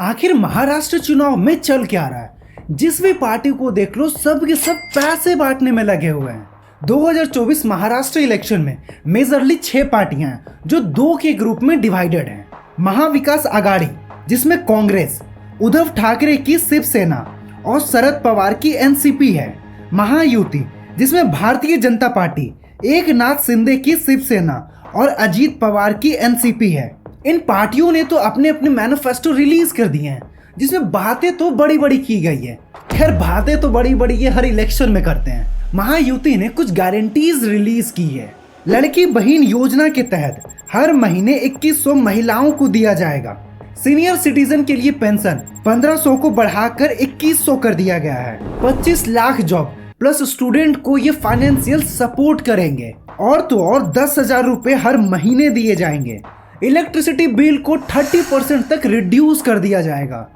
आखिर महाराष्ट्र चुनाव में चल क्या रहा है? जिस भी पार्टी को देख लो सब के सब पैसे बांटने में लगे हुए हैं। 2024 महाराष्ट्र इलेक्शन में मेजरली 6 पार्टियां हैं जो 2 के ग्रुप में डिवाइडेड हैं। महाविकास आघाड़ी जिसमें कांग्रेस, उद्धव ठाकरे की शिवसेना और शरद पवार की एनसीपी है। महायुति जिसमें भारतीय जनता पार्टी, एकनाथ शिंदे की शिवसेना और अजीत पवार की एनसीपी है। इन पार्टियों ने तो अपने अपने मैनिफेस्टो रिलीज कर दिए हैं जिसमें बातें तो बड़ी बड़ी की गई है। खैर बातें तो बड़ी बड़ी ये हर इलेक्शन में करते हैं। महायुति ने कुछ गारंटीज रिलीज की है। लड़की बहन योजना के तहत हर महीने 2100 महिलाओं को दिया जाएगा। सीनियर सिटीजन के लिए पेंशन 1500 को बढ़ाकर 2100 कर दिया गया है। 25 लाख जॉब प्लस स्टूडेंट को ये फाइनेंशियल सपोर्ट करेंगे और तो और 10,000 रुपए हर महीने दिए जाएंगे। इलेक्ट्रिसिटी बिल को 30% तक रिड्यूस कर दिया जाएगा।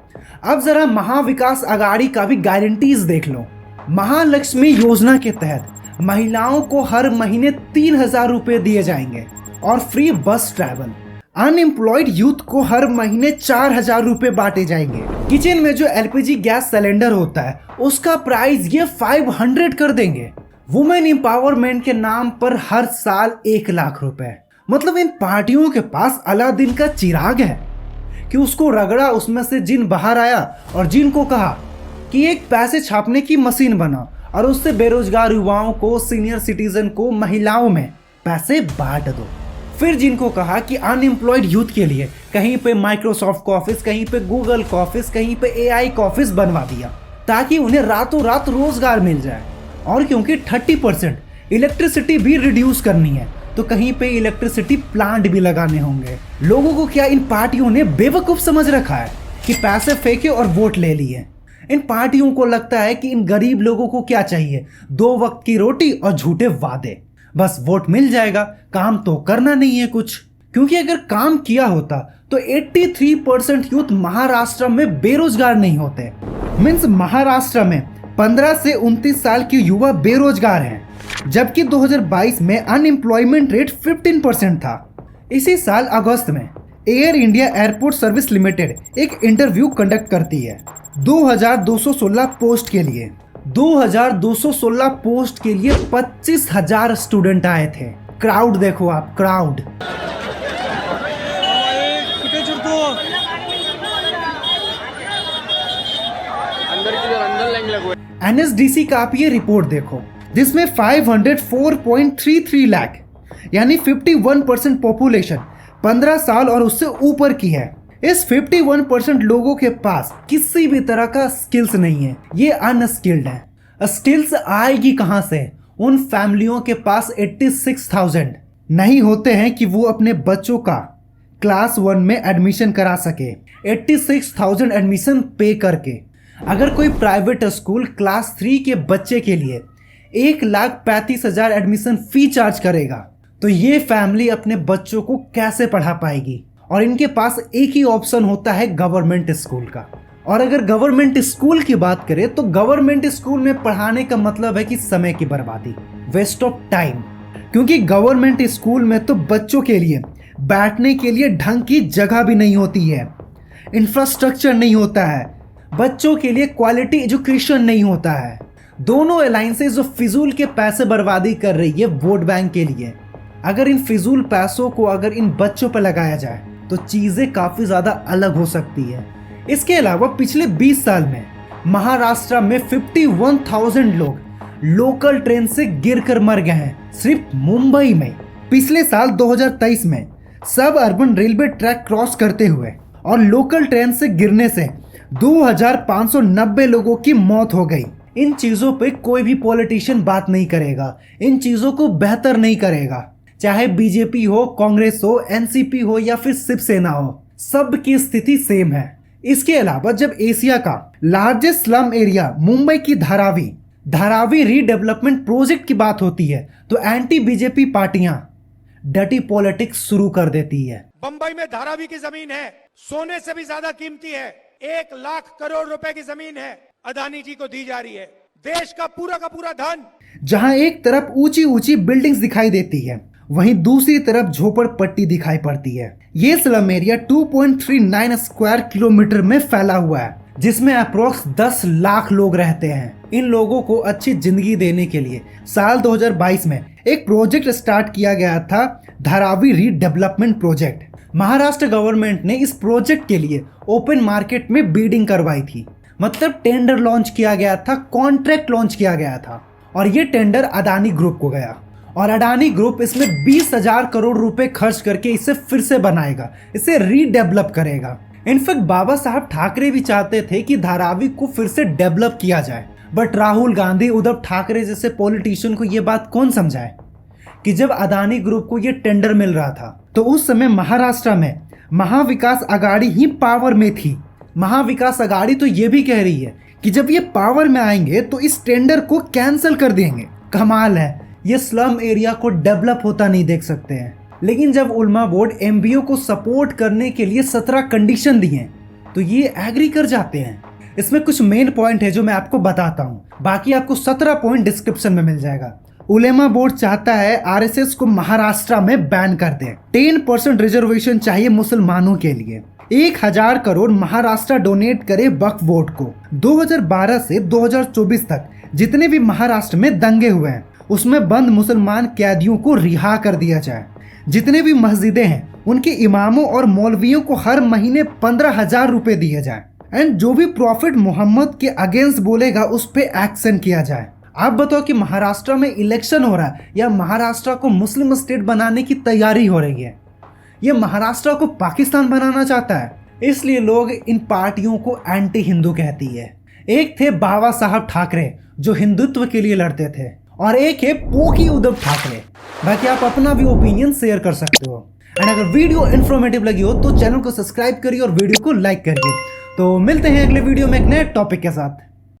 अब जरा महाविकास आघाड़ी का भी गारंटीज देख लो। महालक्ष्मी योजना के तहत महिलाओं को हर महीने 3,000 रुपए दिए जाएंगे और फ्री बस ट्रैवल। अनएम्प्लॉयड यूथ को हर महीने 4,000 रुपए बांटे जाएंगे। किचन में जो एलपीजी गैस सिलेंडर होता है उसका प्राइस ये 500 कर देंगे। वुमेन एम्पावरमेंट के नाम पर हर साल 1 लाख रुपए। मतलब इन पार्टियों के पास अलादीन का चिराग है कि उसको रगड़ा, उसमें से जिन बाहर आया और जिन को कहा कि एक पैसे छापने की मशीन बना और उससे बेरोजगार युवाओं को, सीनियर सिटीजन को, महिलाओं में पैसे बांट दो। फिर जिनको कहा कि अनएम्प्लॉयड यूथ के लिए कहीं पे माइक्रोसॉफ्ट का ऑफिस, कहीं पे गूगल का ऑफिस, कहीं पे एआई का ऑफिस बनवा दिया ताकि उन्हें रातों रात रोजगार मिल जाए। और क्योंकि 30% इलेक्ट्रिसिटी भी रिड्यूस करनी है तो कहीं पे इलेक्ट्रिसिटी प्लांट भी लगाने होंगे। लोगों को क्या इन पार्टियों ने बेवकूफ समझ रखा है कि पैसे फेंके और वोट ले लिए? इन पार्टियों को लगता है कि इन गरीब लोगों को क्या चाहिए? 2 वक्त की रोटी और झूठे वादे। बस वोट मिल जाएगा, काम तो करना नहीं है कुछ। क्योंकि अगर काम किया होता तो 83% यूथ महाराष्ट्र में बेरोजगार नहीं होते। मीन्स महाराष्ट्र में 15 से 29 साल के युवा बेरोजगार हैं, जबकि 2022 में अनएम्प्लॉयमेंट रेट 15% था। इसी साल अगस्त में air India airport service limited एक इंटरव्यू कंडक्ट करती है 2216 पोस्ट के लिए। 2216 पोस्ट के लिए 25,000 स्टूडेंट आए थे। क्राउड देखो आप, क्राउड। एनएसडीसी का आप ये रिपोर्ट देखो जिसमें 504.33 लाख यानी 51% पॉपुलेशन 15 साल और उससे ऊपर की है। इस 51% लोगों के पास किसी भी तरह का स्किल्स नहीं है, ये अनस्किल्ड है। स्किल्स आएगी कहां से? उन फैमिलियों के पास 86,000 नहीं होते हैं कि वो अपने बच्चों का क्लास 1 में एडमिशन करा सके। 86,000 एडमिशन पे करके अगर कोई प्राइवेट स्कूल क्लास 3 के बच्चे के लिए 1,35,000 एडमिशन फी चार्ज करेगा तो ये फैमिली अपने बच्चों को कैसे पढ़ा पाएगी? और इनके पास एक ही ऑप्शन होता है गवर्नमेंट स्कूल का। और अगर गवर्नमेंट स्कूल की बात करें तो गवर्नमेंट स्कूल में पढ़ाने का मतलब है कि समय की बर्बादी, वेस्ट ऑफ टाइम। क्योंकि गवर्नमेंट स्कूल में तो बच्चों के लिए बैठने के लिए ढंग की जगह भी नहीं होती है, इंफ्रास्ट्रक्चर नहीं होता है, बच्चों के लिए क्वालिटी एजुकेशन नहीं होता है। दोनों अलायंसेस जो फिजूल के पैसे बर्बादी कर रही है वोट बैंक के लिए, अगर इन फिजूल पैसों को अगर इन बच्चों पर लगाया जाए तो चीजें काफी ज्यादा अलग हो सकती है। इसके अलावा पिछले 20 साल में महाराष्ट्र में 51,000 लोग लोकल ट्रेन से गिरकर मर गए हैं सिर्फ मुंबई में। पिछले साल 2023 में सब अर्बन रेलवे ट्रैक क्रॉस करते हुए और लोकल ट्रेन से गिरने से 2,590 लोगों की मौत हो गई। इन चीजों पे कोई भी पॉलिटिशियन बात नहीं करेगा, इन चीजों को बेहतर नहीं करेगा। चाहे बीजेपी हो, कांग्रेस हो, एनसीपी हो या फिर शिवसेना हो, सबकी स्थिति सेम है। इसके अलावा जब एशिया का लार्जेस्ट स्लम एरिया मुंबई की धारावी रीडेवलपमेंट प्रोजेक्ट की बात होती है तो एंटी बीजेपी पार्टियां डटी पॉलिटिक्स शुरू कर देती है। बंबई में धारावी की जमीन है, सोने से भी ज्यादा कीमती है, 1 लाख करोड़ रुपए की जमीन है, अदानी जी को दी जा रही है। देश का पूरा धन। जहां एक तरफ ऊंची ऊंची बिल्डिंग्स दिखाई देती है वहीं दूसरी तरफ झोपड़पट्टी दिखाई पड़ती है। ये स्लम एरिया 2.39 स्क्वायर किलोमीटर में फैला हुआ है, जिसमें अप्रोक्स 10 लाख लोग रहते हैं। इन लोगों को अच्छी जिंदगी देने के लिए साल 2022 में एक प्रोजेक्ट स्टार्ट किया गया था, Dharavi redevelopment project. Maharashtra government ने इस प्रोजेक्ट के लिए ओपन मार्केट में बीडिंग करवाई थी, मतलब टेंडर लॉन्च किया गया था, कॉन्ट्रैक्ट लॉन्च किया गया था और ये टेंडर अडानी ग्रुप को गया और अडानी ग्रुप इसमें 20,000 करोड़ रुपए खर्च करके इसे फिर से बनाएगा, इसे रीडेवलप करेगा। इनफैक्ट बाबा साहब ठाकरे भी चाहते थे कि धारावी को फिर से डेवलप किया जाए, बट राहुल गांधी, उद्धव ठाकरे जैसे पॉलिटिशियन को ये बात कौन समझाए कि जब अडानी ग्रुप को ये टेंडर मिल रहा था तो उस समय महाराष्ट्र में महाविकास आघाड़ी ही पावर में थी। महाविकास आघाड़ी तो ये भी कह रही है कि जब ये पावर में आएंगे तो इस टेंडर को कैंसिल कर देंगे। कमाल है, ये स्लम एरिया को डेवलप होता नहीं देख सकते हैं। लेकिन जब उलमा बोर्ड एमबीओ को सपोर्ट करने के लिए 17 कंडीशन दिए तो ये एग्री कर जाते हैं। इसमें कुछ मेन पॉइंट है जो मैं आपको बताता हूँ, बाकी आपको 17 पॉइंट डिस्क्रिप्शन में मिल जाएगा। उलेमा बोर्ड चाहता है आरएसएस को महाराष्ट्र में बैन कर दे। 10% रिजर्वेशन चाहिए मुसलमानों के लिए। 1,000 करोड़ महाराष्ट्र डोनेट करे वक्फ बोर्ड को। 2012 से 2024 तक जितने भी महाराष्ट्र में दंगे हुए हैं उसमें बंद मुसलमान कैदियों को रिहा कर दिया जाए। जितने भी मस्जिदें हैं उनके इमामों और मौलवियों को हर महीने 15,000 रुपए दिए जाए एंड जो भी प्रॉफिट मोहम्मद के अगेंस्ट बोलेगा उस पर एक्शन किया जाए। आप बताओ कि महाराष्ट्र में इलेक्शन हो रहा है या महाराष्ट्र को मुस्लिम स्टेट बनाने की तैयारी हो रही है? ये महाराष्ट्र को पाकिस्तान बनाना चाहता है, इसलिए लोग इन पार्टियों को एंटी हिंदू कहती है। एक थे बाबा साहब ठाकरे जो हिंदुत्व के लिए लड़ते थे और एक है पोकी उद्धव ठाकरे। बाकी आप अपना भी ओपिनियन शेयर कर सकते हो एंड अगर वीडियो इन्फॉर्मेटिव लगी हो तो चैनल को सब्सक्राइब करिए और वीडियो को लाइक करिए। तो मिलते हैं अगले वीडियो में एक नए टॉपिक के साथ।